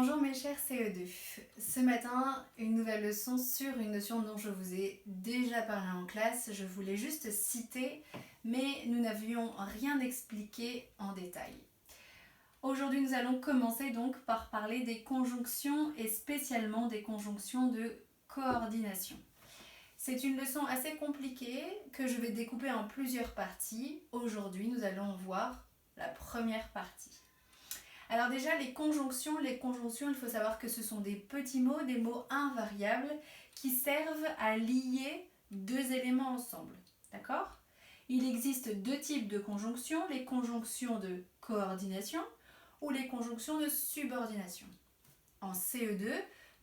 Bonjour mes chers CE2. Ce matin, une nouvelle leçon sur une notion dont je vous ai déjà parlé en classe. Je voulais juste citer, mais nous n'avions rien expliqué en détail. Aujourd'hui, nous allons commencer donc par parler des conjonctions et spécialement des conjonctions de coordination. C'est une leçon assez compliquée que je vais découper en plusieurs parties. Aujourd'hui, nous allons voir la première partie. Alors déjà, les conjonctions, il faut savoir que ce sont des petits mots, des mots invariables qui servent à lier deux éléments ensemble. D'accord ? Il existe deux types de conjonctions, les conjonctions de coordination ou les conjonctions de subordination. En CE2,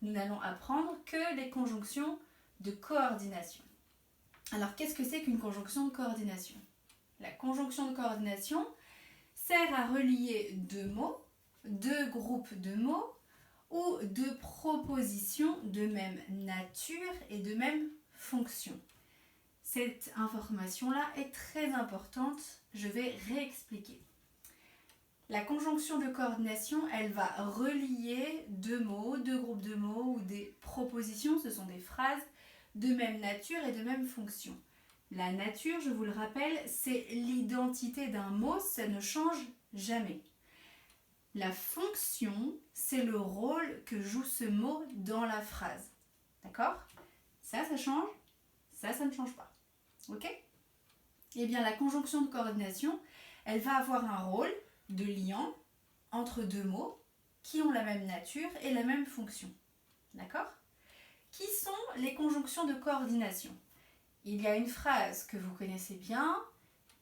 nous n'allons apprendre que les conjonctions de coordination. Alors, qu'est-ce que c'est qu'une conjonction de coordination ? La conjonction de coordination sert à relier deux mots, deux groupes de mots ou deux propositions de même nature et de même fonction. Cette information-là est très importante, je vais réexpliquer. La conjonction de coordination, elle va relier deux mots, deux groupes de mots ou des propositions, ce sont des phrases de même nature et de même fonction. La nature, je vous le rappelle, c'est l'identité d'un mot, ça ne change jamais. La fonction, c'est le rôle que joue ce mot dans la phrase. D'accord ? Ça change, ça ne change pas. Ok ? Eh bien, la conjonction de coordination, elle va avoir un rôle de liant entre deux mots qui ont la même nature et la même fonction. D'accord ? Qui sont les conjonctions de coordination ? Il y a une phrase que vous connaissez bien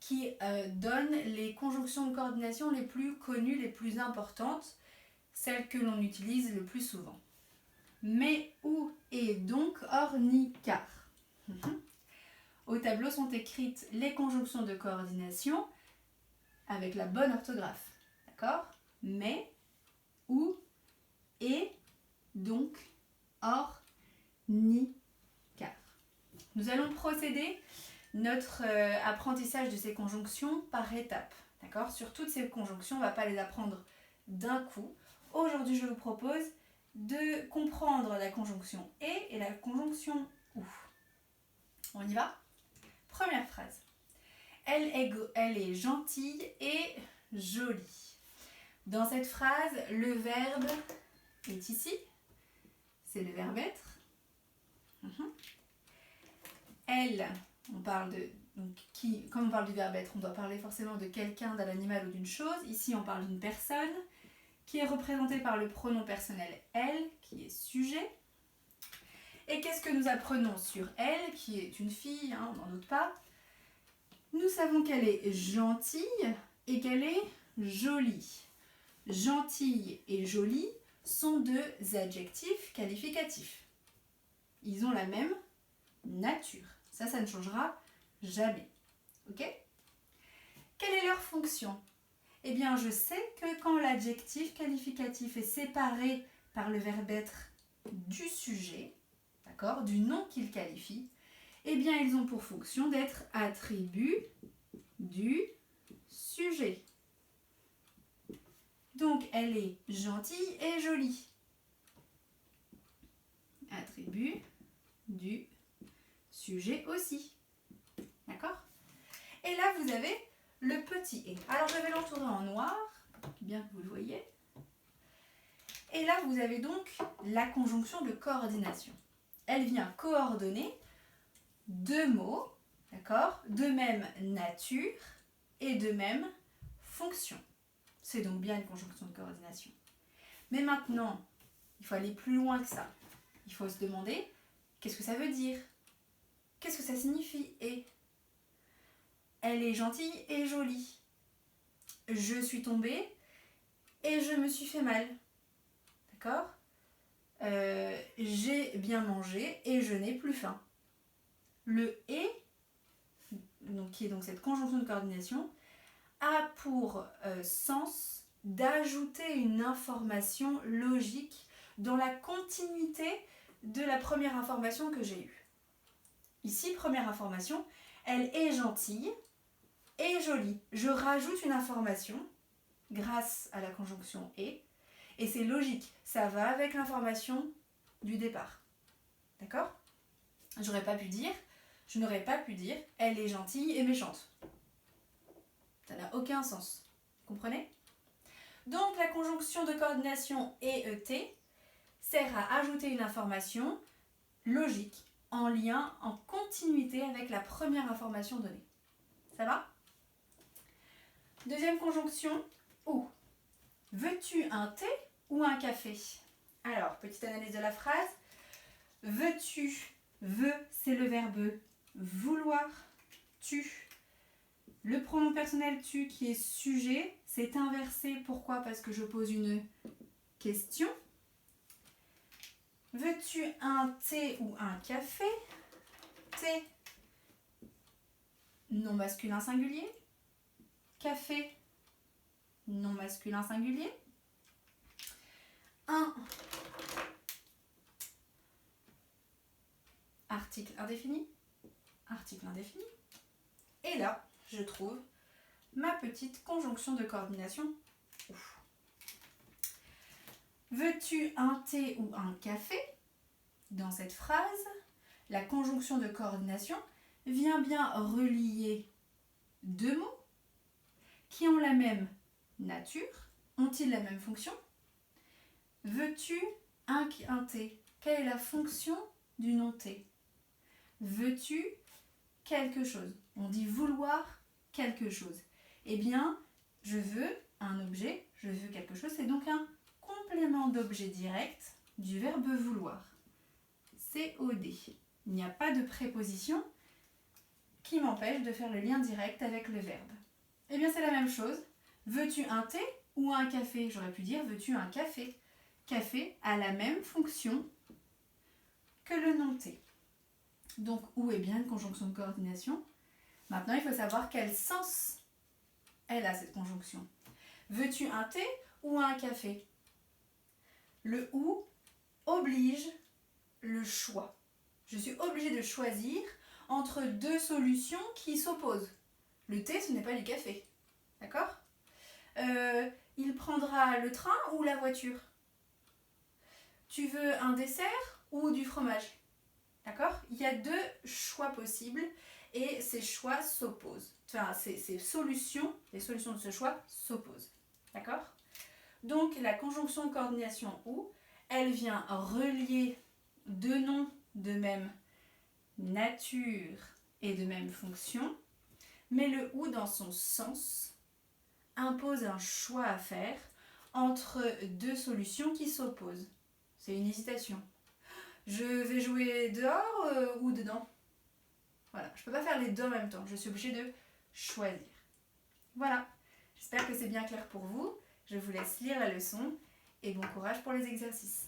qui donne les conjonctions de coordination les plus connues, les plus importantes, celles que l'on utilise le plus souvent. Mais, où, et, donc, or, ni, car. Au tableau sont écrites les conjonctions de coordination avec la bonne orthographe. D'accord ? Mais, où, et, donc, or, ni, car. Nous allons procéder notre apprentissage de ces conjonctions par étapes. D'accord ? Sur toutes ces conjonctions, on ne va pas les apprendre d'un coup. Aujourd'hui, je vous propose de comprendre la conjonction et la conjonction ou. On y va ? Première phrase. Elle est gentille et jolie. Dans cette phrase, le verbe est ici. C'est le verbe être. Elle, on parle de comme on parle du verbe être, on doit parler forcément de quelqu'un, d'un animal ou d'une chose. Ici, on parle d'une personne qui est représentée par le pronom personnel elle, qui est sujet. Et qu'est-ce que nous apprenons sur elle, qui est une fille, on n'en doute pas. Nous savons qu'elle est gentille et qu'elle est jolie. Gentille et jolie sont deux adjectifs qualificatifs. Ils ont la même nature. Ça ne changera jamais. Ok ? Quelle est leur fonction ? Eh bien, je sais que quand l'adjectif qualificatif est séparé par le verbe être du sujet, d'accord, du nom qu'il qualifie, eh bien, ils ont pour fonction d'être attributs du sujet. Donc, elle est gentille et jolie. Attribut du sujet aussi. D'accord ? Et là, vous avez le petit « et ». Alors, je vais l'entourer en noir, bien que vous le voyez. Et là, vous avez donc la conjonction de coordination. Elle vient coordonner deux mots, d'accord, de même nature et de même fonction. C'est donc bien une conjonction de coordination. Mais maintenant, il faut aller plus loin que ça. Il faut se demander, qu'est-ce que ça veut dire ? Qu'est-ce que ça signifie « et » ? Elle est gentille et jolie. Je suis tombée et je me suis fait mal. D'accord ? J'ai bien mangé et je n'ai plus faim. Le « et », qui est donc cette conjonction de coordination, a pour sens d'ajouter une information logique dans la continuité de la première information que j'ai eue. Ici, première information, elle est gentille et jolie. Je rajoute une information grâce à la conjonction « et » Et c'est logique, ça va avec l'information du départ. D'accord? Je n'aurais pas pu dire elle est gentille et méchante. Ça n'a aucun sens. Vous comprenez? Donc la conjonction de coordination EET sert à ajouter une information logique en lien, en continuité avec la première information donnée. Ça va? Deuxième conjonction, ou. Veux-tu un thé ou un café? Alors, petite analyse de la phrase. Veux-tu, veux, c'est le verbe vouloir. Tu, le pronom personnel tu qui est sujet, c'est inversé. Pourquoi? Parce que je pose une question. Veux-tu un thé ou un café? Thé, non masculin singulier. Café, non masculin singulier. Un article indéfini. Article indéfini. Et là, je trouve ma petite conjonction de coordination. Ouf. Veux-tu un thé ou un café? Dans cette phrase, la conjonction de coordination vient bien relier deux mots qui ont la même nature. Ont-ils la même fonction? Veux-tu un thé? Quelle est la fonction du nom thé? Veux-tu quelque chose? On dit vouloir quelque chose. Eh bien, je veux un objet, je veux quelque chose, c'est donc un complément d'objet direct du verbe vouloir. COD. Il n'y a pas de préposition qui m'empêche de faire le lien direct avec le verbe. Eh bien, c'est la même chose. Veux-tu un thé ou un café? J'aurais pu dire veux-tu un café? Café a la même fonction que le nom thé. Donc, où est bien une conjonction de coordination? Maintenant, il faut savoir quel sens elle a, cette conjonction. Veux-tu un thé ou un café? Le ou oblige le choix. Je suis obligée de choisir entre deux solutions qui s'opposent. Le thé, ce n'est pas du café. D'accord? Il prendra le train ou la voiture? Tu veux un dessert ou du fromage? D'accord? Il y a deux choix possibles et ces choix s'opposent. Enfin, ces solutions, les solutions de ce choix s'opposent. D'accord? Donc, la conjonction de coordination ou, elle vient relier deux noms de même nature et de même fonction, mais le ou dans son sens impose un choix à faire entre deux solutions qui s'opposent. C'est une hésitation. Je vais jouer dehors ou dedans? Voilà, je ne peux pas faire les deux en même temps. Je suis obligée de choisir. Voilà, j'espère que c'est bien clair pour vous. Je vous laisse lire la leçon et bon courage pour les exercices.